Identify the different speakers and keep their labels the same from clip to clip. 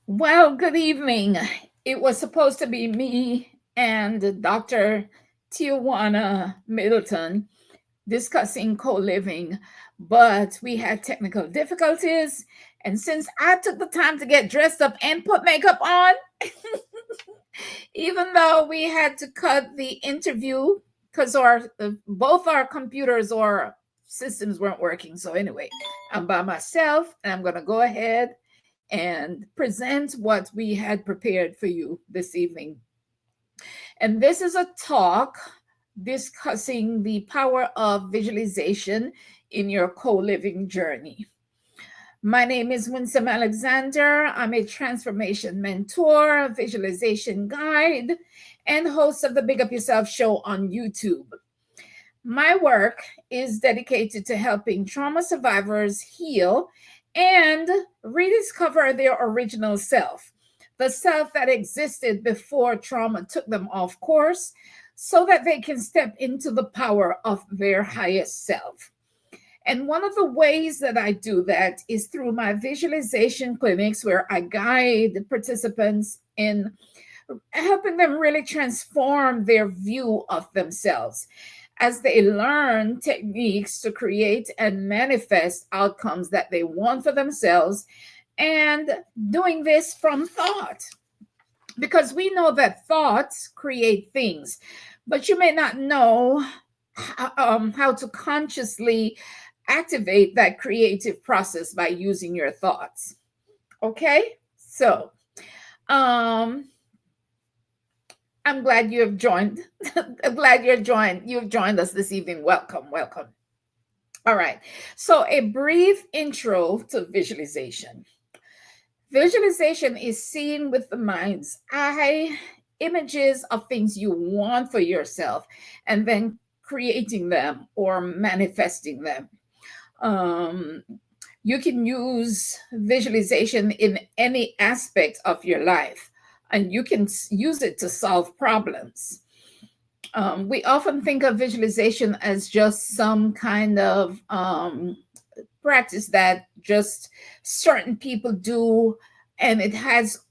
Speaker 1: Well, good evening. It was supposed to be me and Dr. Tijuana Middleton discussing co living, but we had technical difficulties. And since I took the time to get dressed up and put makeup on, even though we had to cut the interview because both our computers or systems weren't working. So, anyway, I'm by myself and I'm going to go ahead and present what we had prepared for you this evening. And this is a talk discussing the power of visualization in your co living journey. My name is Winsome Alexander. I'm a transformation mentor, visualization guide, and host of the Big Up Yourself show on YouTube. My work is dedicated to helping trauma survivors heal and rediscover their original self, the self that existed before trauma took them off course, so that they can step into the power of their highest self. And one of the ways that I do that is through my visualization clinics, where I guide participants in helping them really transform their view of themselves as they learn techniques to create and manifest outcomes that they want for themselves, and doing this from thought. Because we know that thoughts create things, but you may not know how to consciously activate that creative process by using your thoughts. Okay? So, um, I'm glad you have joined. I'm glad you've joined us this evening. Welcome, welcome. All right. So, a brief intro to visualization. Visualization is seeing with the mind's eye images of things you want for yourself and then creating them or manifesting them. Um, you can use visualization in any aspect of your life, and you can use it to solve problems. We often think of visualization as just some kind of practice that just certain people do, and it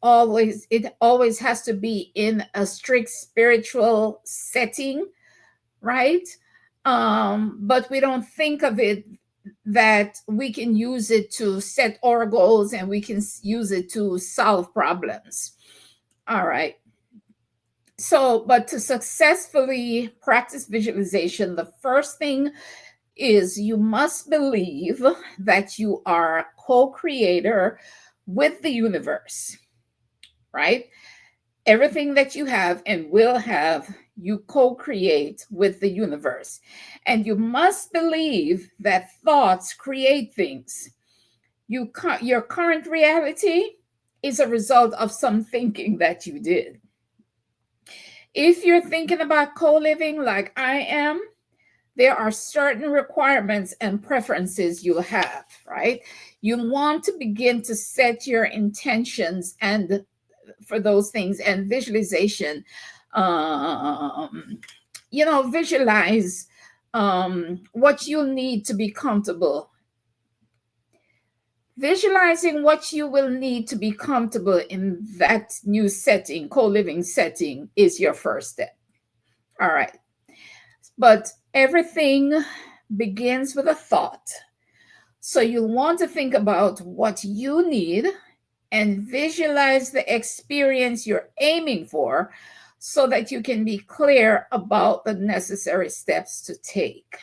Speaker 1: always has to be in a strict spiritual setting, right? But we don't think of it that we can use it to set our goals and we can use it to solve problems. All right. So, but to successfully practice visualization, the first thing is you must believe that you are a co-creator with the universe, right? Everything that you have and will have, you co-create with the universe. And you must believe that thoughts create things. Your current reality is a result of some thinking that you did. If you're thinking about co-living like I am, there are certain requirements and preferences you'll have, right? You want to begin to set your intentions and for those things, and visualization. Um, Visualize what you need to be comfortable. Visualizing what you will need to be comfortable in that new setting, co living setting, is your first step. All right. But everything begins with a thought. So you want to think about what you need and visualize the experience you're aiming for so that you can be clear about the necessary steps to take.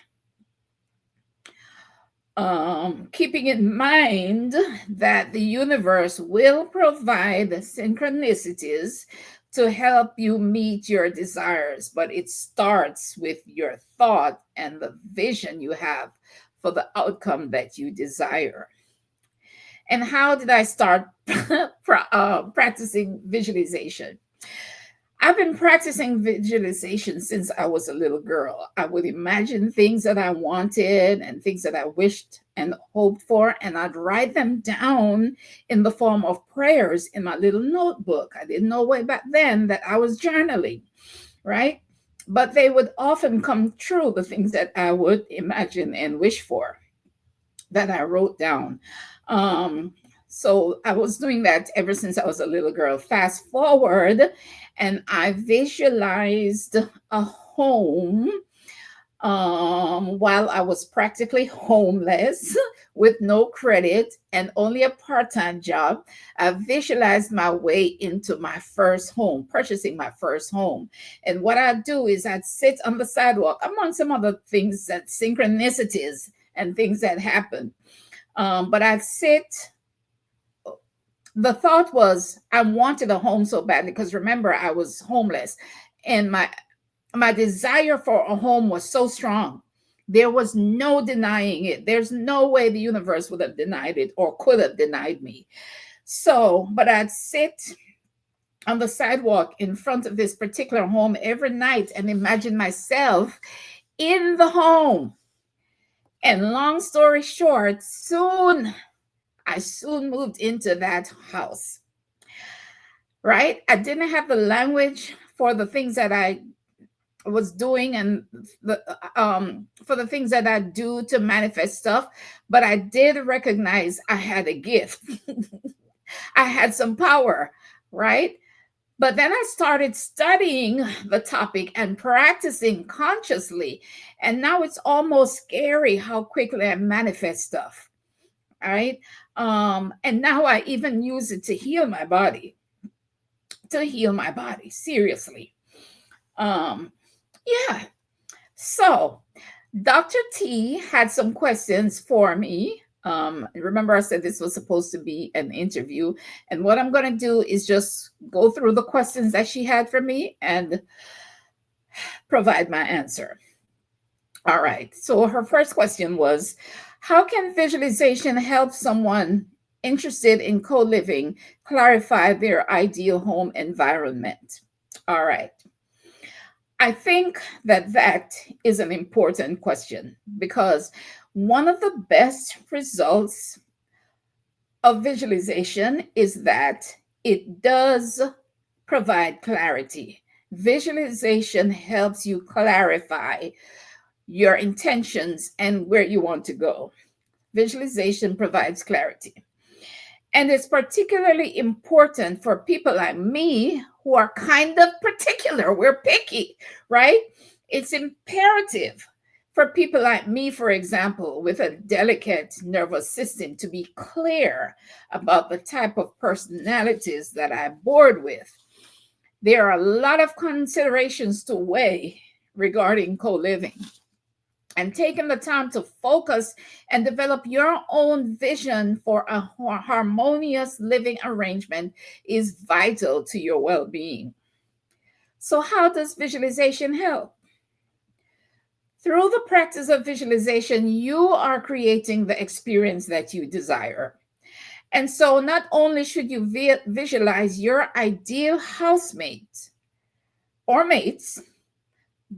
Speaker 1: Keeping in mind that the universe will provide synchronicities to help you meet your desires, but it starts with your thought and the vision you have for the outcome that you desire. And how did I start practicing visualization? I've been practicing visualization since I was a little girl. I would imagine things that I wanted and things that I wished and hoped for, and I'd write them down in the form of prayers in my little notebook. I didn't know way back then that I was journaling, right? But they would often come true, the things that I would imagine and wish for that I wrote down. Um, So I was doing that ever since I was a little girl. Fast forward, and I visualized a home while I was practically homeless with no credit and only a part time job. I visualized my way into my first home, purchasing my first home. And what I'd do is I'd sit on the sidewalk, among some other things, that synchronicities and things that happen. But I'd sit. The thought was I wanted a home so badly because remember, I was homeless, and my desire for a home was so strong. There was no denying it. There's no way the universe would have denied it or could have denied me. So, but I'd sit on the sidewalk in front of this particular home every night and imagine myself in the home. And long story short, I soon moved into that house. Right? I didn't have the language for the things that I was doing and for the things that I do to manifest stuff, but I did recognize I had a gift. I had some power, right? But then I started studying the topic and practicing consciously, and now it's almost scary how quickly I manifest stuff, right? And now I even use it to heal my body, seriously. Yeah. So Dr. T had some questions for me. Remember, I said this was supposed to be an interview. And what I'm going to do is just go through the questions that she had for me and provide my answer. All right. So her first question was, how can visualization help someone interested in co-living clarify their ideal home environment? All right. I think that is an important question because one of the best results of visualization is that it does provide clarity. Visualization helps you clarify your intentions and where you want to go. Visualization provides clarity. And it's particularly important for people like me who are kind of particular. We're picky, right? It's imperative for people like me, for example, with a delicate nervous system, to be clear about the type of personalities that I'm bored with. There are a lot of considerations to weigh regarding co-living. And taking the time to focus and develop your own vision for a harmonious living arrangement is vital to your well-being. So, how does visualization help? Through the practice of visualization, you are creating the experience that you desire. And so, not only should you visualize your ideal housemate or mates,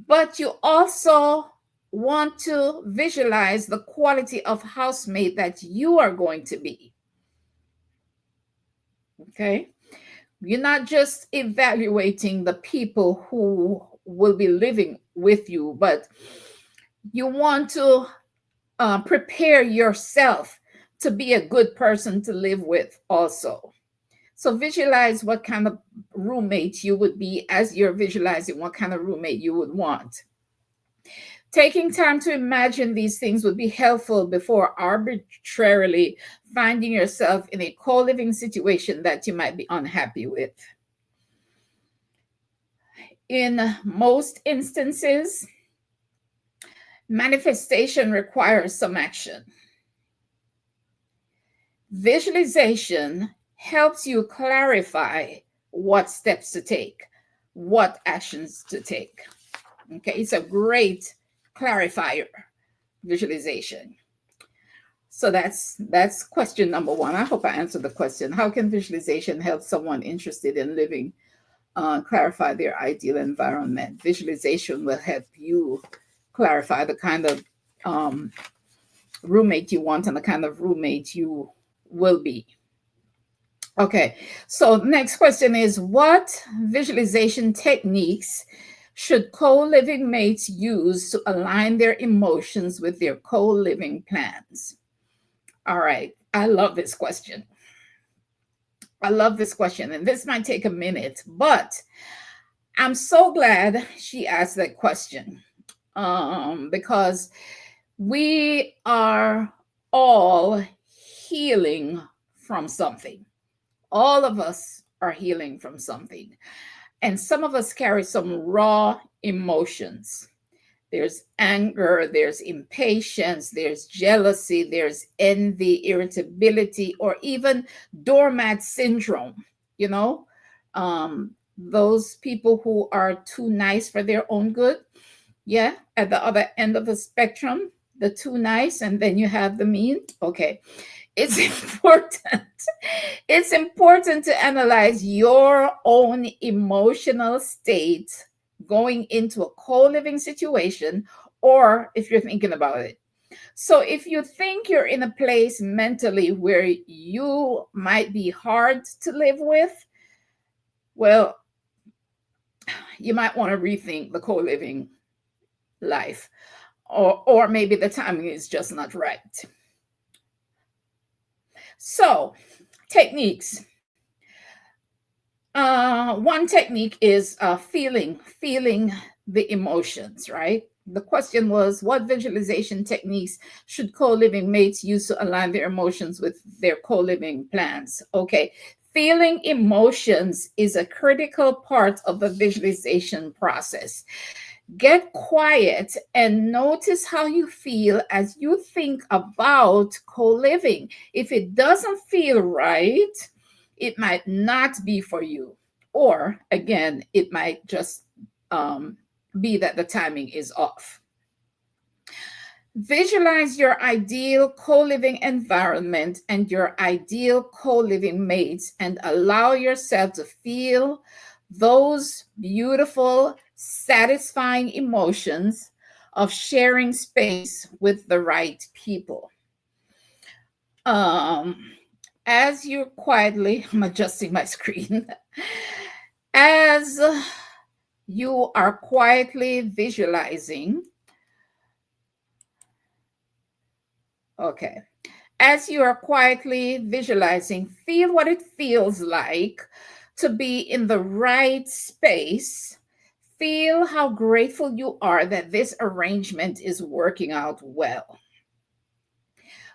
Speaker 1: but you also want to visualize the quality of housemate that you are going to be. Okay? You're not just evaluating the people who will be living with you, but you want to prepare yourself to be a good person to live with also. So visualize what kind of roommate you would be as you're visualizing what kind of roommate you would want. Taking time to imagine these things would be helpful before arbitrarily finding yourself in a co-living situation that you might be unhappy with. In most instances, manifestation requires some action. Visualization helps you clarify what steps to take, what actions to take. Okay, it's a great clarifier, visualization. So that's question number one. I hope I answered the question. How can visualization help someone interested in living clarify their ideal environment? Visualization will help you clarify the kind of roommate you want and the kind of roommate you will be. Okay, so next question is, what visualization techniques should co-living mates use to align their emotions with their co-living plans? All right, I love this question. I love this question, and this might take a minute, but I'm so glad she asked that question, because we are all healing from something. All of us are healing from something. And some of us carry some raw emotions. There's anger, there's impatience, there's jealousy, there's envy, irritability, or even doormat syndrome. You know, those people who are too nice for their own good. Yeah, at the other end of the spectrum, the too nice, and then you have the mean. Okay, it's important. It's important to analyze your own emotional state going into a co-living situation, or if you're thinking about it. So if you think you're in a place mentally where you might be hard to live with, well, you might want to rethink the co-living life, or maybe the timing is just not right. So, techniques. One technique is feeling the emotions, right? The question was, what visualization techniques should co-living mates use to align their emotions with their co-living plans? Okay, feeling emotions is a critical part of the visualization process. Get quiet and notice how you feel as you think about co-living. If it doesn't feel right, it might not be for you. Or again, it might just be that the timing is off. Visualize your ideal co-living environment and your ideal co-living mates, and allow yourself to feel those beautiful, satisfying emotions of sharing space with the right people. As you're quietly, I'm adjusting my screen, as you are quietly visualizing, okay, as you are quietly visualizing, feel what it feels like to be in the right space. Feel how grateful you are that this arrangement is working out well.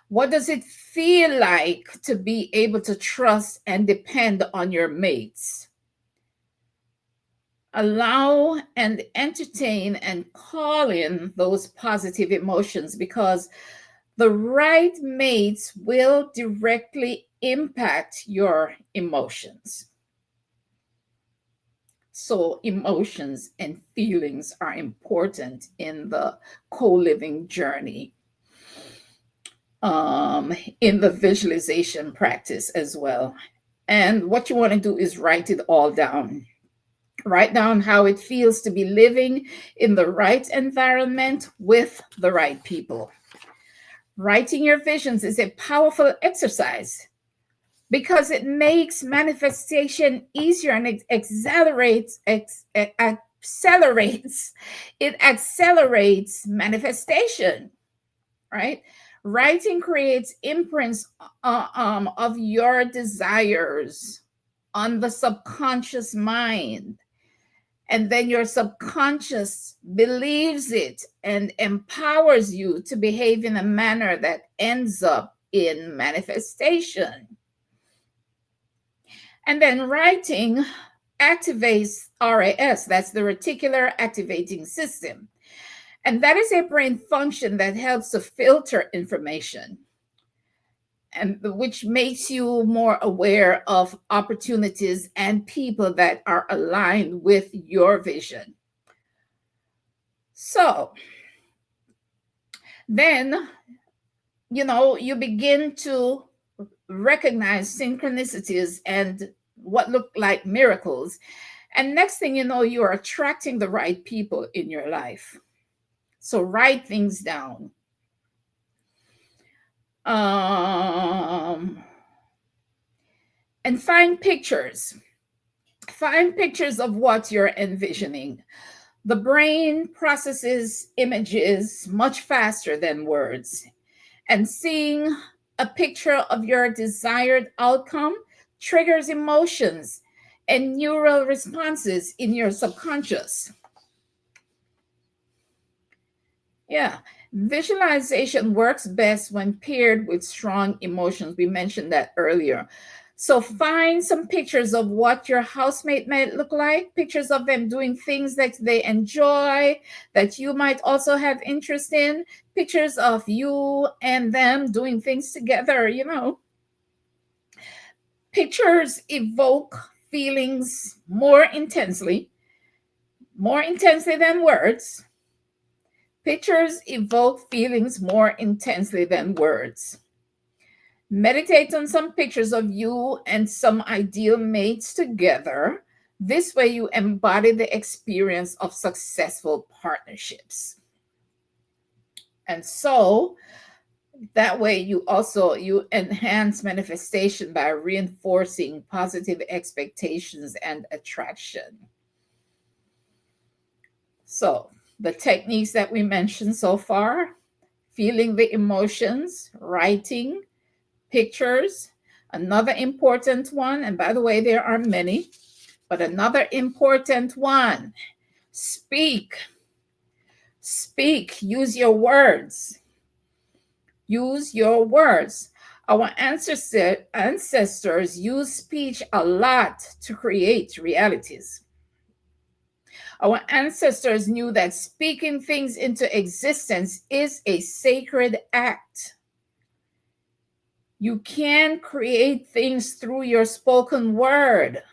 Speaker 1: What does it feel like to be able to trust and depend on your mates? Allow and entertain and call in those positive emotions, because the right mates will directly impact your emotions. So, emotions and feelings are important in the co living journey, in the visualization practice as well. And what you want to do is write it all down. Write down how it feels to be living in the right environment with the right people. Writing your visions is a powerful exercise because it makes manifestation easier, and it accelerates manifestation, right? Writing creates imprints of your desires on the subconscious mind, and then your subconscious believes it and empowers you to behave in a manner that ends up in manifestation. And then writing activates RAS, that's the reticular activating system. And that is a brain function that helps to filter information, and which makes you more aware of opportunities and people that are aligned with your vision. So then, you begin to recognize synchronicities and what look like miracles. And next thing you know, you are attracting the right people in your life. So write things down. And find pictures. Find pictures of what you're envisioning. The brain processes images much faster than words. And seeing a picture of your desired outcome triggers emotions and neural responses in your subconscious. Yeah. Visualization works best when paired with strong emotions. We mentioned that earlier. So find some pictures of what your housemate might look like, pictures of them doing things that they enjoy, that you might also have interest in, pictures of you and them doing things together, you know. Pictures evoke feelings more intensely than words. Pictures evoke feelings more intensely than words. Meditate on some pictures of you and some ideal mates together. This way you embody the experience of successful partnerships. And so that way you enhance manifestation by reinforcing positive expectations and attraction. So the techniques that we mentioned so far: feeling the emotions, writing, pictures. Another important one, and by the way, there are many, but another important one: speak. Speak, use your words. Use your words. Our ancestors used speech a lot to create realities. Our ancestors knew that speaking things into existence is a sacred act. You can create things through your spoken word.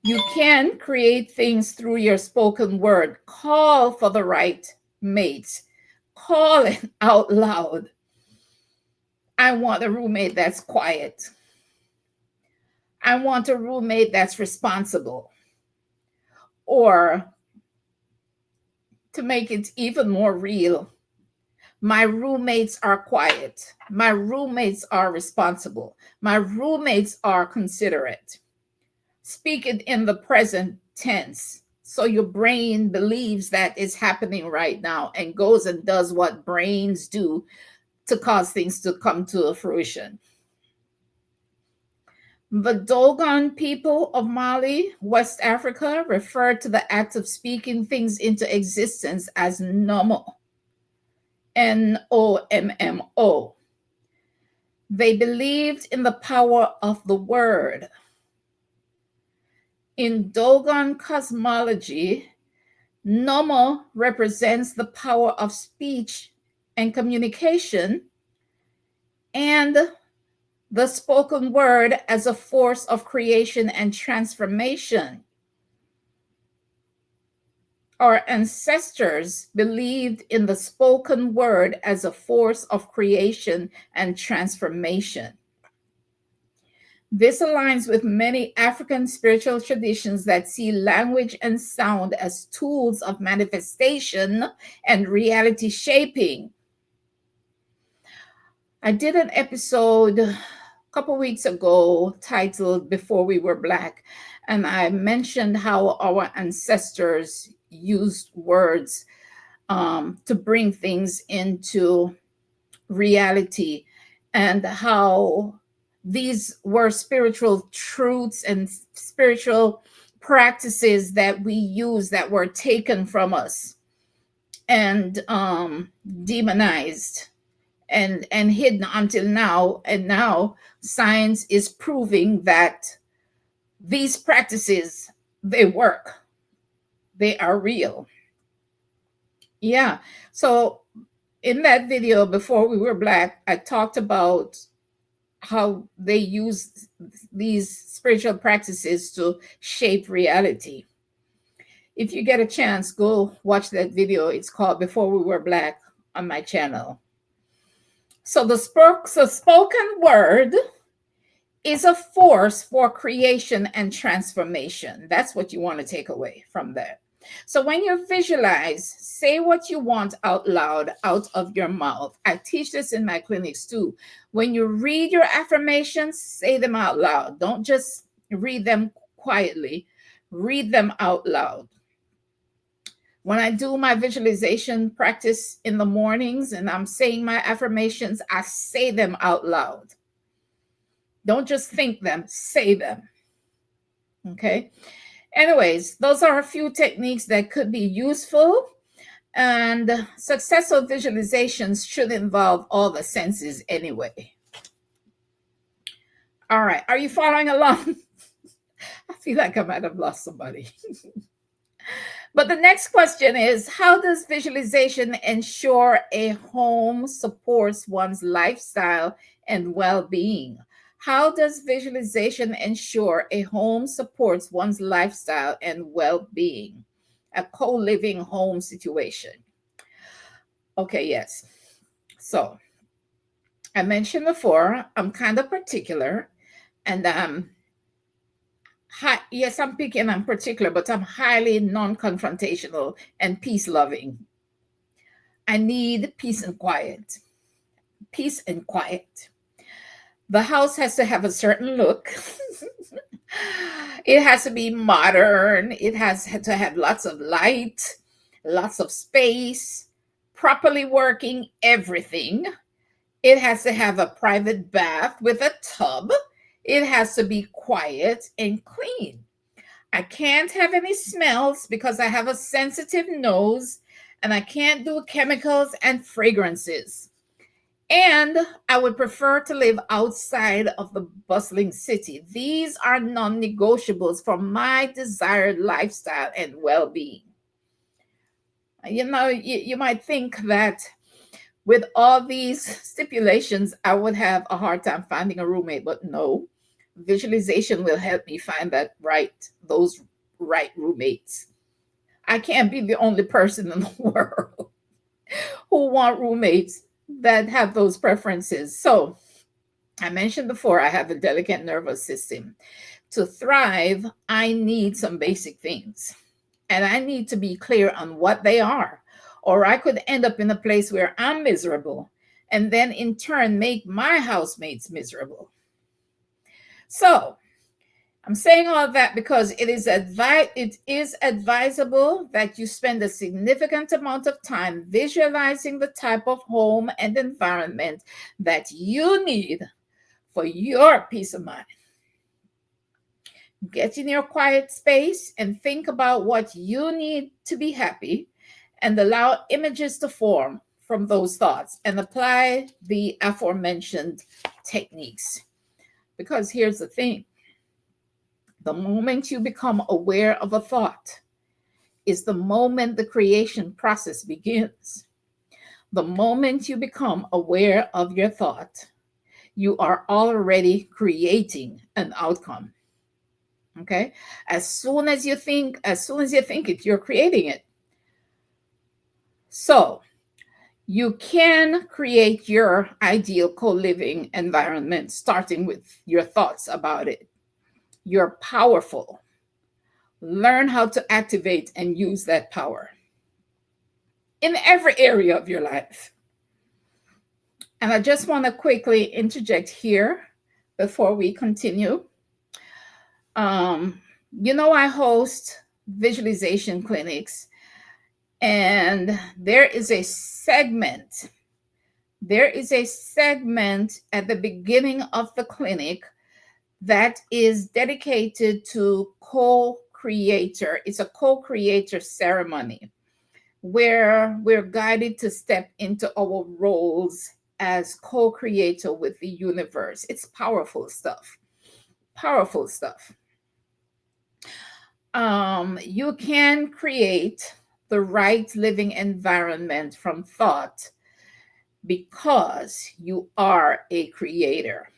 Speaker 1: You can create things through your spoken word. Call for the right mate. Call it out loud. I want a roommate that's quiet. I want a roommate that's responsible. Or to make it even more real, my roommates are quiet. My roommates are responsible. My roommates are considerate. Speak it in the present tense, so your brain believes that it's happening right now and goes and does what brains do to cause things to come to fruition. The Dogon people of Mali, West Africa, referred to the act of speaking things into existence as Nomo. Nommo. They believed in the power of the word. In Dogon cosmology, Nomo represents the power of speech and communication, and the spoken word as a force of creation and transformation. Our ancestors believed in the spoken word as a force of creation and transformation. This aligns with many African spiritual traditions that see language and sound as tools of manifestation and reality shaping. I did an episode a couple weeks ago titled Before We Were Black, and I mentioned how our ancestors used words to bring things into reality, and how these were spiritual truths and spiritual practices that we use that were taken from us and demonized and hidden until now. And now science is proving that these practices, they work. They are real. Yeah. So in that video, Before We Were Black, I talked about how they use these spiritual practices to shape reality. If you get a chance, go watch that video. It's called Before We Were Black on my channel. So the spoken word is a force for creation and transformation. That's what you want to take away from that. So when you visualize, say what you want out loud, out of your mouth. I teach this in my clinics too. When you read your affirmations, say them out loud. Don't just read them quietly. Read them out loud. When I do my visualization practice in the mornings and I'm saying my affirmations, I say them out loud. Don't just think them, say them. Okay. Anyways, those are a few techniques that could be useful. And successful visualizations should involve all the senses anyway. All right. Are you following along? I feel like I might have lost somebody. But the next question is, how does visualization ensure a home supports one's lifestyle and well-being? How does visualization ensure a home supports one's lifestyle and well-being? A co-living home situation. Okay, yes. So I mentioned before, I'm kind of particular, and yes, I'm picky and I'm particular, but I'm highly non-confrontational and peace-loving. I need peace and quiet. Peace and quiet. The house has to have a certain look. It has to be modern. It has to have lots of light, lots of space, properly working everything. It has to have a private bath with a tub. It has to be quiet and clean. I can't have any smells because I have a sensitive nose, and I can't do chemicals and fragrances. And I would prefer to live outside of the bustling city. These are non-negotiables for my desired lifestyle and well-being. You might think that with all these stipulations, I would have a hard time finding a roommate, but no. Visualization will help me find those right roommates. I can't be the only person in the world who want roommates that have those preferences. So I mentioned before, I have a delicate nervous system. To thrive, I need some basic things, and I need to be clear on what they are, or I could end up in a place where I'm miserable and then in turn make my housemates miserable. So I'm saying all of that because it is advisable that you spend a significant amount of time visualizing the type of home and environment that you need for your peace of mind. Get in your quiet space and think about what you need to be happy, and allow images to form from those thoughts, and apply the aforementioned techniques. Because here's the thing. The moment you become aware of a thought is the moment the creation process begins. The moment you become aware of your thought, you are already creating an outcome. Okay? As soon as you think it, you're creating it. So, you can create your ideal co-living environment starting with your thoughts about it. You're powerful. Learn how to activate and use that power in every area of your life. And I just want to quickly interject here before we continue. I host visualization clinics, and there is a segment at the beginning of the clinic that is dedicated to co-creator. It's a co-creator ceremony where we're guided to step into our roles as co-creator with the universe. It's powerful stuff. Powerful stuff. You can create the right living environment from thought because you are a creator.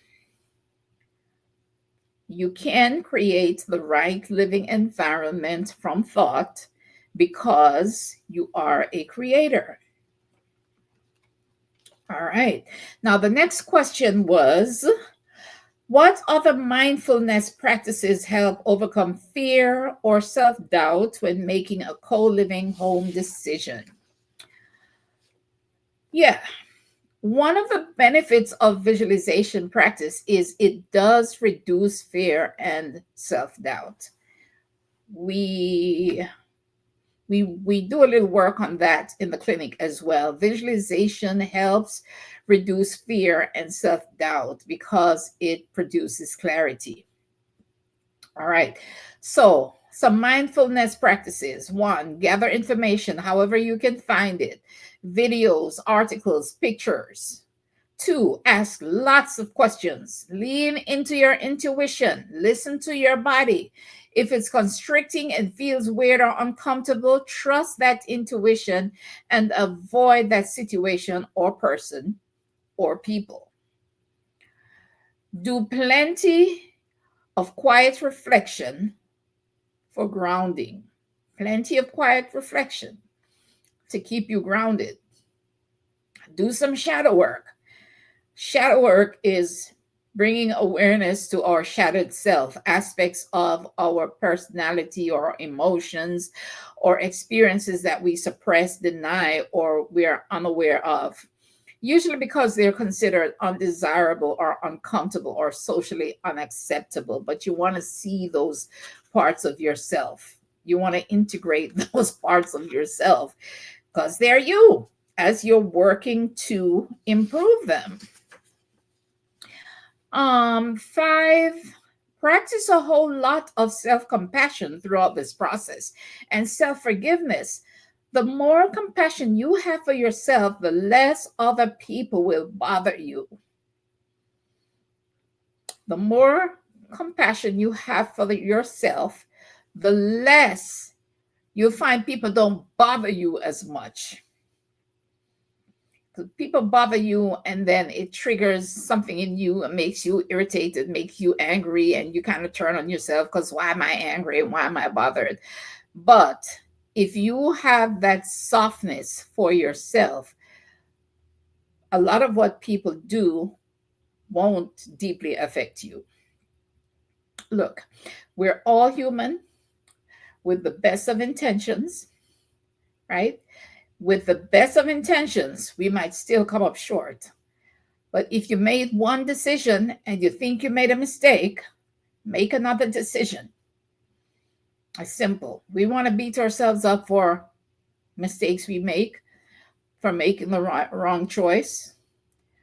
Speaker 1: You can create the right living environment from thought because you are a creator. All right. Now, the next question was, what other mindfulness practices help overcome fear or self-doubt when making a co-living home decision? Yeah. One of the benefits of visualization practice is it does reduce fear and self-doubt. We We do a little work on that in the clinic as well. Visualization helps reduce fear and self-doubt because it produces clarity. All right. So, some mindfulness practices. One, gather information however you can find it, videos, articles, pictures. Two, ask lots of questions. Lean into your intuition. Listen to your body. If it's constricting and feels weird or uncomfortable, trust that intuition and avoid that situation or person or people. Do plenty of quiet reflection for grounding. Plenty of quiet reflection to keep you grounded. Do some shadow work. Shadow work is bringing awareness to our shadowed self, aspects of our personality or emotions or experiences that we suppress, deny, or we are unaware of. Usually because they're considered undesirable or uncomfortable or socially unacceptable, but you want to see those parts of yourself. You want to integrate those parts of yourself because they're you as you're working to improve them. Five, practice a whole lot of self-compassion throughout this process and self-forgiveness. The more compassion you have for yourself, the less other people will bother you. The more compassion you have for yourself, the less you'll find people don't bother you as much. People bother you and then it triggers something in you and makes you irritated, makes you angry, and you kind of turn on yourself because why am I angry and why am I bothered? But if you have that softness for yourself, a lot of what people do won't deeply affect you. Look, we're all human with the best of intentions, right? With the best of intentions, we might still come up short. But if you made one decision and you think you made a mistake, make another decision. It's simple. We want to beat ourselves up for mistakes we make, for making the wrong choice.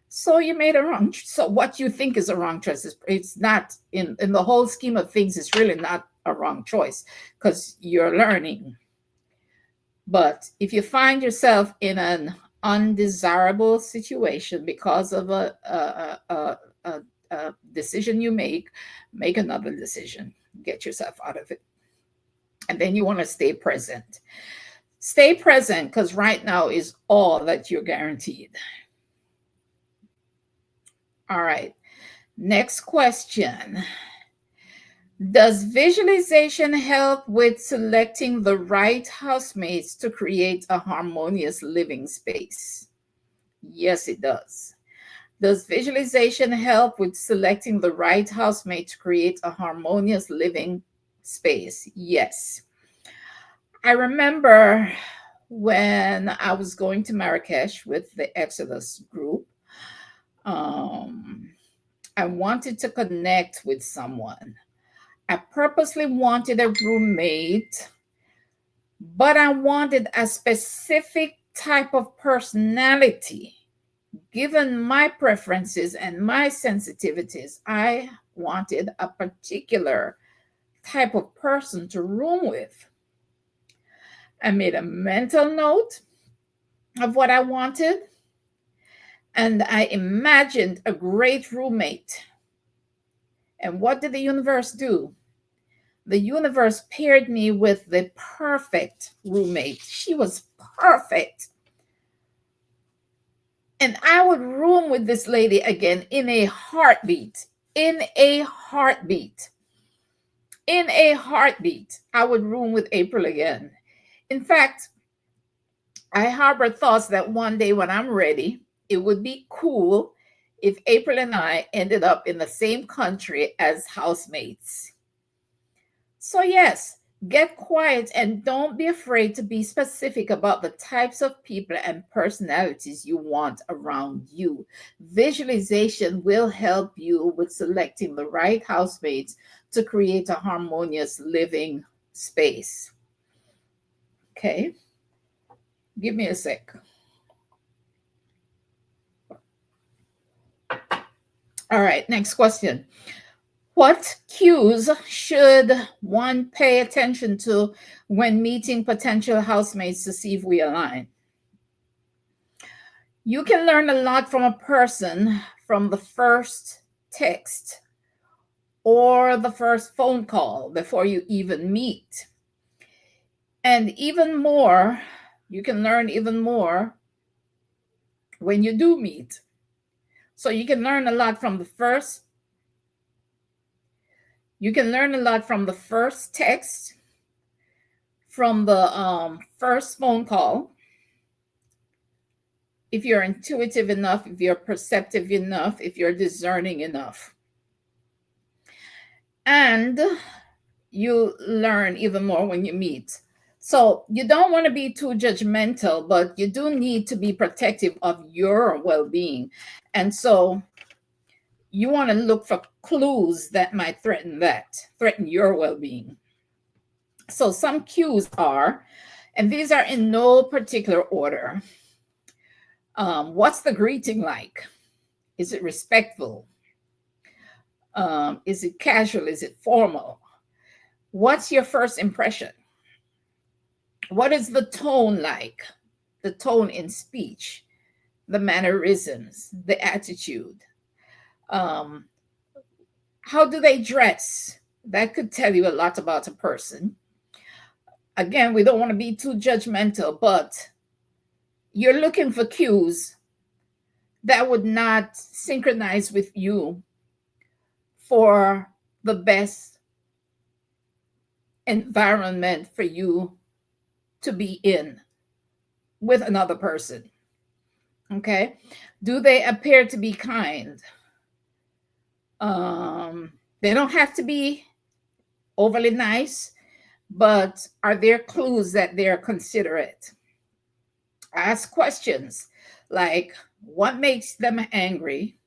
Speaker 1: So you made a wrong. So what you think is a wrong choice it's not in the whole scheme of things. It's really not a wrong choice because you're learning. But if you find yourself in an undesirable situation because of a decision you make another decision. Get yourself out of it. And then you want to stay present. Stay present because right now is all that you're guaranteed. All right. Next question. Does visualization help with selecting the right housemates to create a harmonious living space? Yes, it does. Does visualization help with selecting the right housemate to create a harmonious living space? Yes. I remember when I was going to Marrakesh with the Exodus group, I wanted to connect with someone. I purposely wanted a roommate, but I wanted a specific type of personality. Given my preferences and my sensitivities, I wanted a particular type of person to room with. I made a mental note of what I wanted, and I imagined a great roommate. And what did the universe do? The universe paired me with the perfect roommate. She was perfect. And I would room with this lady again in a heartbeat. In a heartbeat. In a heartbeat. I would room with April again. In fact, I harbor thoughts that one day when I'm ready, it would be cool if April and I ended up in the same country as housemates. So, yes, get quiet and don't be afraid to be specific about the types of people and personalities you want around you. Visualization will help you with selecting the right housemates to create a harmonious living space. Okay. Give me a sec. All right, next question. What cues should one pay attention to when meeting potential housemates to see if we align? You can learn a lot from a person from the first text or the first phone call before you even meet. And even more, you can learn even more when you do meet. So you can learn a lot from the first. You can learn a lot from the first text, from the first phone call. If you're intuitive enough, if you're perceptive enough, if you're discerning enough. And you learn even more when you meet. So you don't want to be too judgmental, but you do need to be protective of your well-being. And so you want to look for clues that might threaten your well-being. So some cues are, and these are in no particular order. What's the greeting like? Is it respectful? Is it casual? Is it formal? What's your first impression? What is the tone like? The tone in speech, the mannerisms, the attitude. How do they dress? That could tell you a lot about a person. Again, we don't want to be too judgmental, but you're looking for cues that would not synchronize with you for the best environment for you to be in with another person. Okay. Do they appear to be kind? They don't have to be overly nice, but are there clues that they're considerate? Ask questions like, what makes them angry?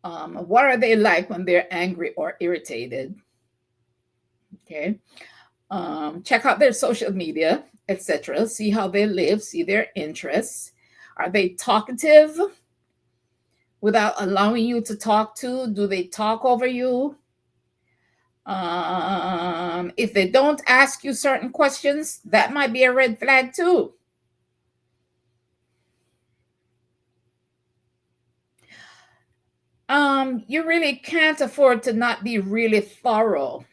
Speaker 1: What are they like when they're angry or irritated? Okay. Check out their social media, etc. See how they live, see their interests. Are they talkative without allowing you to talk to? Do they talk over you? If they don't ask you certain questions, that might be a red flag too. You really can't afford to not be really thorough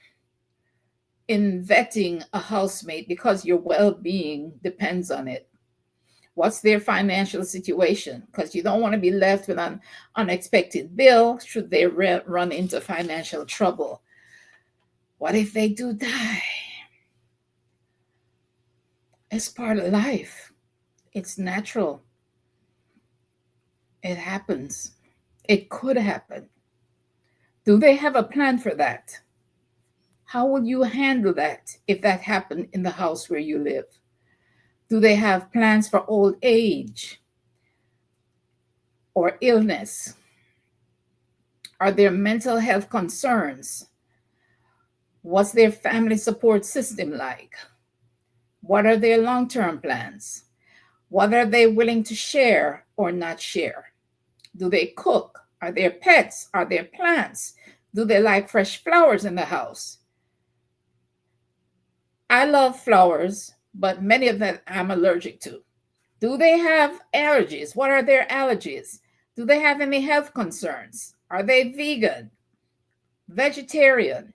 Speaker 1: in vetting a housemate because your well-being depends on it. What's their financial situation? Because you don't want to be left with an unexpected bill should they run into financial trouble. What if they do die? It's part of life. It's natural. It happens. It could happen. Do they have a plan for that? How will you handle that if that happened in the house where you live? Do they have plans for old age or illness? Are there mental health concerns? What's their family support system like? What are their long-term plans? What are they willing to share or not share? Do they cook? Are there pets? Are there plants? Do they like fresh flowers in the house? I love flowers, but many of them I'm allergic to. Do they have allergies? What are their allergies? Do they have any health concerns? Are they vegan? Vegetarian?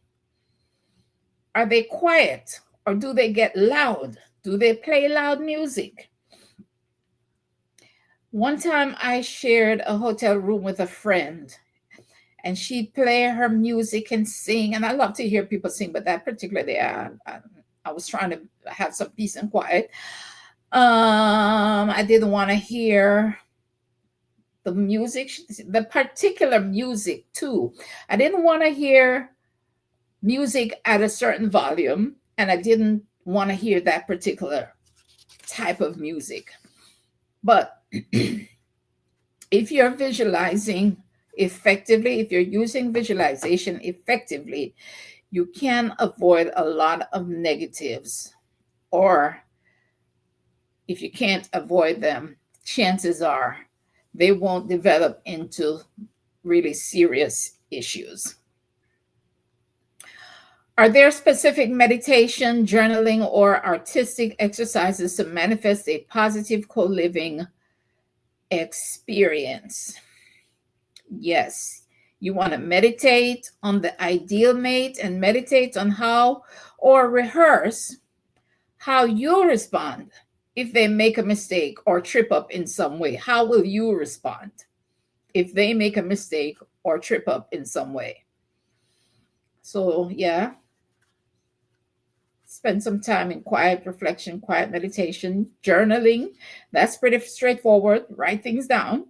Speaker 1: Are they quiet or do they get loud? Do they play loud music? One time I shared a hotel room with a friend and she'd play her music and sing. And I love to hear people sing, but that particular day I was trying to have some peace and quiet. I didn't want to hear the music, the particular music too. I didn't want to hear music at a certain volume, and I didn't want to hear that particular type of music. But if you're visualizing effectively, if you're using visualization effectively, you can avoid a lot of negatives or if you can't avoid them, chances are they won't develop into really serious issues. Are there specific meditation, journaling, or artistic exercises to manifest a positive co-living experience? Yes. You want to meditate on the ideal mate and meditate on how, or rehearse how you'll respond if they make a mistake or trip up in some way. How will you respond if they make a mistake or trip up in some way? So, yeah, spend some time in quiet reflection, quiet meditation, journaling. That's pretty straightforward. Write things down.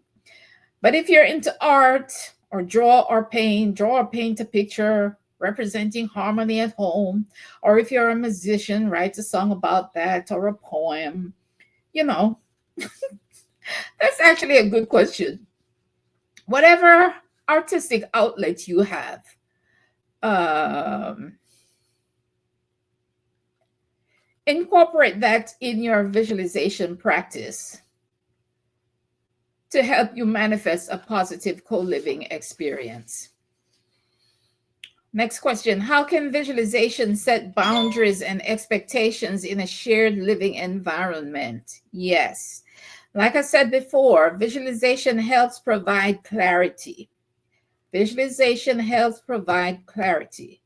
Speaker 1: But if you're into art or draw or paint a picture representing harmony at home, or if you're a musician, write a song about that or a poem. You know, that's actually a good question. Whatever artistic outlet you have, incorporate that in your visualization practice to help you manifest a positive co-living experience. Next question. How can visualization set boundaries and expectations in a shared living environment? Yes. Like I said before, visualization helps provide clarity. Visualization helps provide clarity.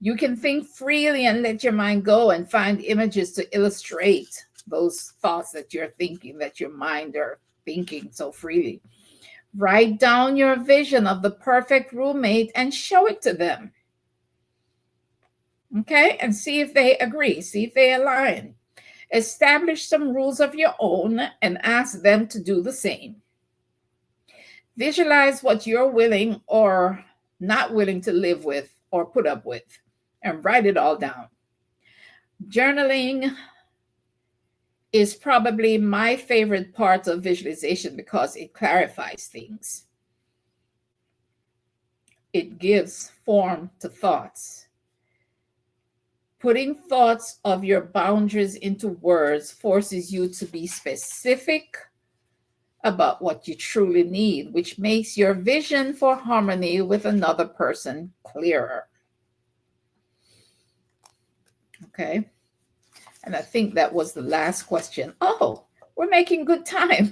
Speaker 1: You can think freely and let your mind go and find images to illustrate those thoughts that you're thinking, that your mind are thinking so freely. Write down your vision of the perfect roommate and show it to them. Okay, and see if they agree, see if they align. Establish some rules of your own and ask them to do the same. Visualize what you're willing or not willing to live with or put up with, and write it all down. Journaling is probably my favorite part of visualization because it clarifies things. It gives form to thoughts. Putting thoughts of your boundaries into words forces you to be specific about what you truly need, which makes your vision for harmony with another person clearer. Okay. And I think that was the last question. Oh, we're making good time.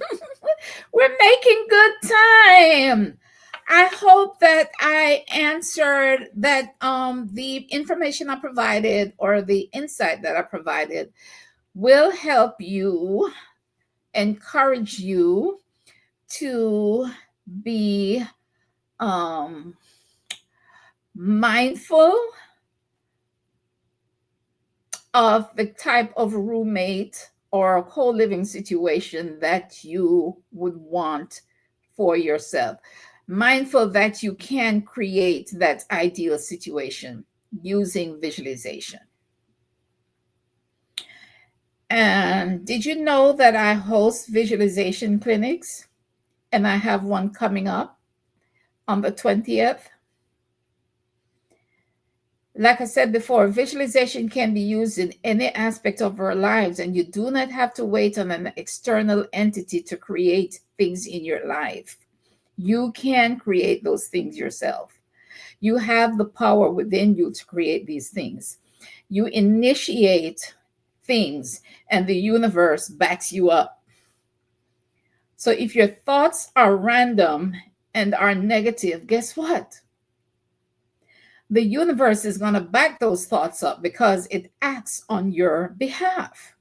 Speaker 1: We're making good time. I hope that I answered that the information I provided or the insight that I provided will help you, encourage you to be mindful of the type of roommate or co-living situation that you would want for yourself. Mindful that you can create that ideal situation using visualization. And did you know that I host visualization clinics? And I have one coming up on the 20th. Like I said before, visualization can be used in any aspect of our lives, and you do not have to wait on an external entity to create things in your life. You can create those things yourself. You have the power within you to create these things. You initiate things, and the universe backs you up. So if your thoughts are random and are negative, guess what? The universe is going to back those thoughts up because it acts on your behalf.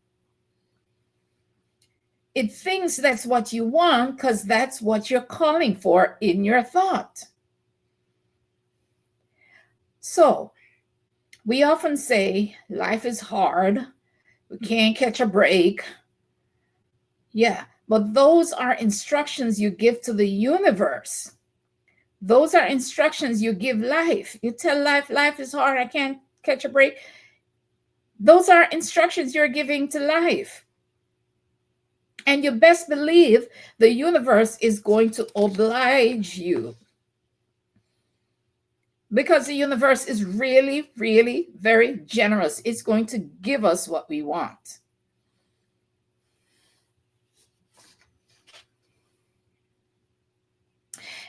Speaker 1: It thinks that's what you want because that's what you're calling for in your thought. So we often say life is hard. We can't catch a break. Yeah, but those are instructions you give to the universe. Those are instructions you give life. You tell life, life is hard, I can't catch a break. Those are instructions you're giving to life. And you best believe the universe is going to oblige you. Because the universe is really, really very generous. It's going to give us what we want.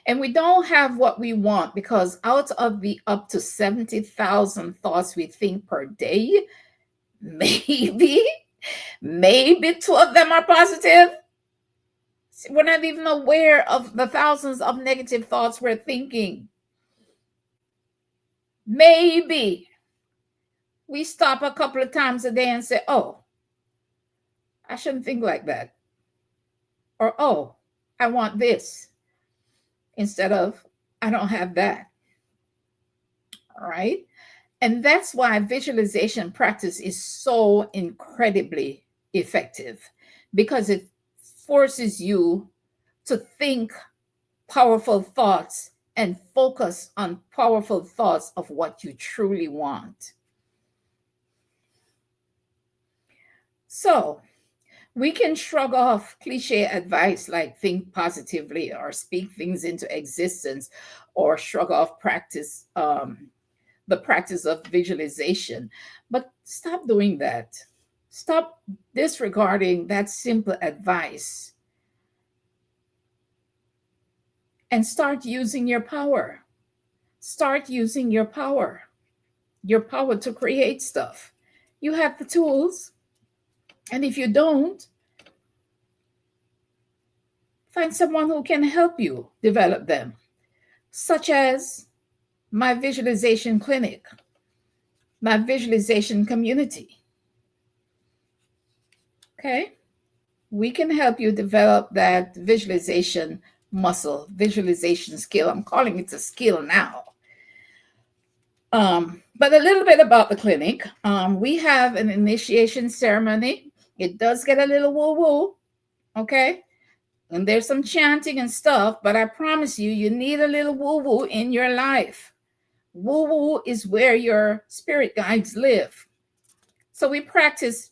Speaker 1: And we don't have what we want because out of the up to 70,000 thoughts we think per day, maybe, maybe two of them are positive. We're not even aware of the thousands of negative thoughts we're thinking. Maybe we stop a couple of times a day and say, oh, I shouldn't think like that. Or, oh, I want this, instead of, I don't have that. All right. And that's why visualization practice is so incredibly effective, because it forces you to think powerful thoughts and focus on powerful thoughts of what you truly want. So we can shrug off cliche advice like think positively or speak things into existence, or shrug off the practice of visualization. But stop doing that. Stop disregarding that simple advice and start using your power. Start using your power to create stuff. You have the tools. And if you don't, find someone who can help you develop them, such as my visualization clinic, my visualization community. Okay? We can help you develop that visualization muscle, visualization skill. I'm calling it a skill now. But a little bit about the clinic. We have an initiation ceremony. It does get a little woo-woo, okay? And there's some chanting and stuff, but I promise you, you need a little woo-woo in your life. Woo-woo is where your spirit guides live. So we practice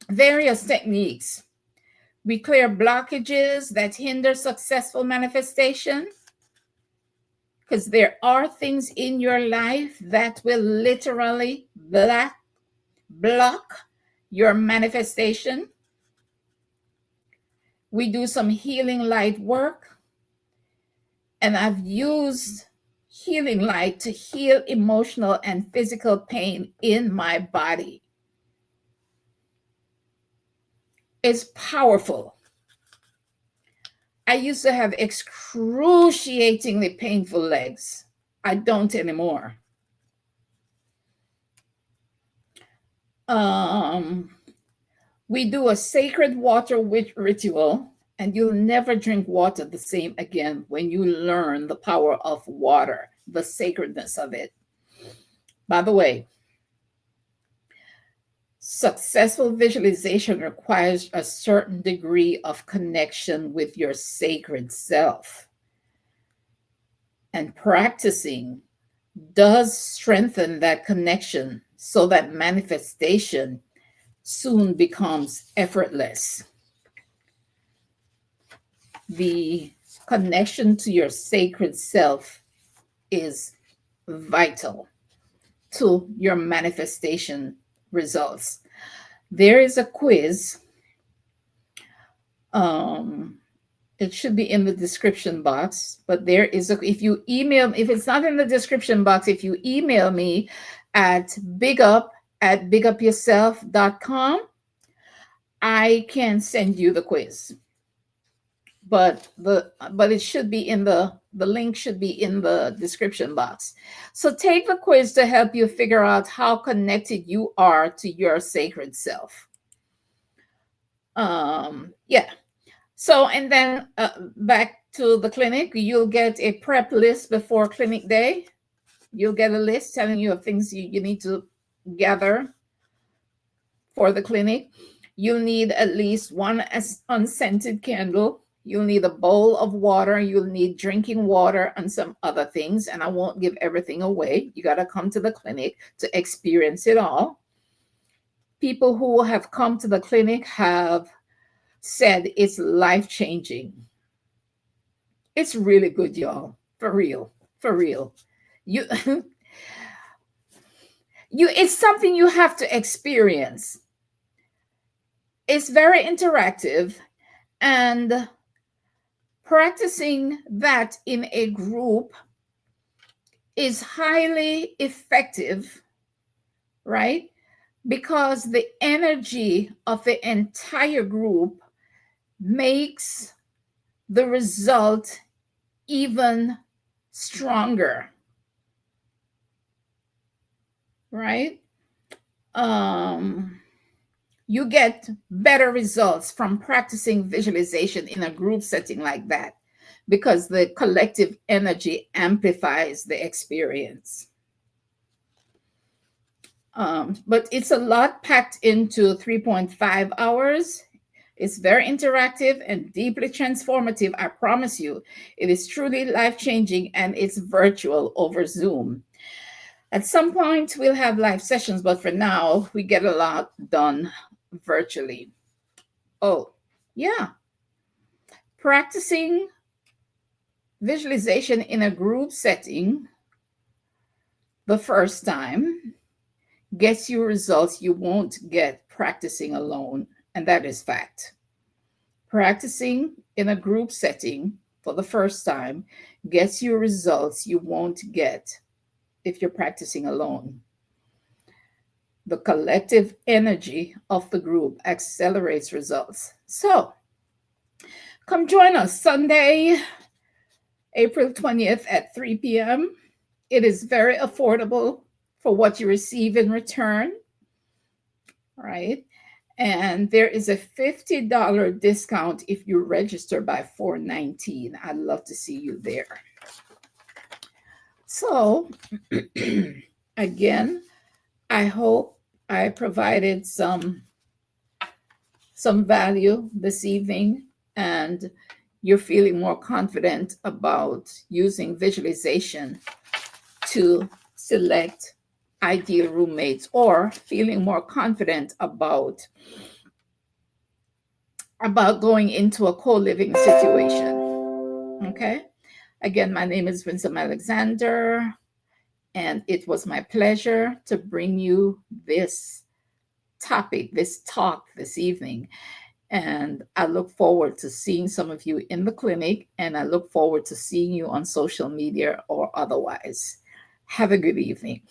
Speaker 1: various techniques. We clear blockages that hinder successful manifestation, because there are things in your life that will literally block your manifestation. We do some healing light work, and I've used healing light to heal emotional and physical pain in my body. It's powerful. I used to have excruciatingly painful legs. I don't anymore. We do a sacred water ritual, and you'll never drink water the same again when you learn the power of water, the sacredness of it. By the way, successful visualization requires a certain degree of connection with your sacred self. And practicing does strengthen that connection so that manifestation soon becomes effortless. The connection to your sacred self is vital to your manifestation results. There is a quiz. It should be in the description box, but there is if you email, if it's not in the description box, if you email me at bigup@bigupyourself.com, I can send you the quiz. But it should be in the link should be in the description box. So take the quiz to help you figure out how connected you are to your sacred self. Yeah. So, and then back to the clinic, you'll get a prep list before clinic day. You'll get a list telling you of things you need to gather for the clinic. You'll need at least one unscented candle. You'll need a bowl of water. You'll need drinking water and some other things. And I won't give everything away. You got to come to the clinic to experience it all. People who have come to the clinic have said it's life-changing. It's really good, y'all. For real. For real. It's something you have to experience. It's very interactive, and Practicing that in a group is highly effective, right? Because the energy of the entire group makes the result even stronger, right? You get better results from practicing visualization in a group setting like that because the collective energy amplifies the experience. But it's a lot packed into 3.5 hours. It's very interactive and deeply transformative. I promise you, it is truly life-changing, and it's virtual over Zoom. At some point, we'll have live sessions, but for now, we get a lot done virtually. Oh, yeah. Practicing visualization in a group setting the first time gets you results you won't get practicing alone, and that is fact. Practicing in a group setting for the first time gets you results you won't get if you're practicing alone. The collective energy of the group accelerates results. So, come join us Sunday, April 20th at 3 p.m. It is very affordable for what you receive in return, right? And there is a $50 discount if you register by 4/19. I'd love to see you there. So, again, I hope I provided some value this evening, and you're feeling more confident about using visualization to select ideal roommates, or feeling more confident about going into a co-living situation. Okay. Again, my name is Winsome Alexander, and it was my pleasure to bring you this topic, this talk this evening. And I look forward to seeing some of you in the clinic, and I look forward to seeing you on social media or otherwise. Have a good evening.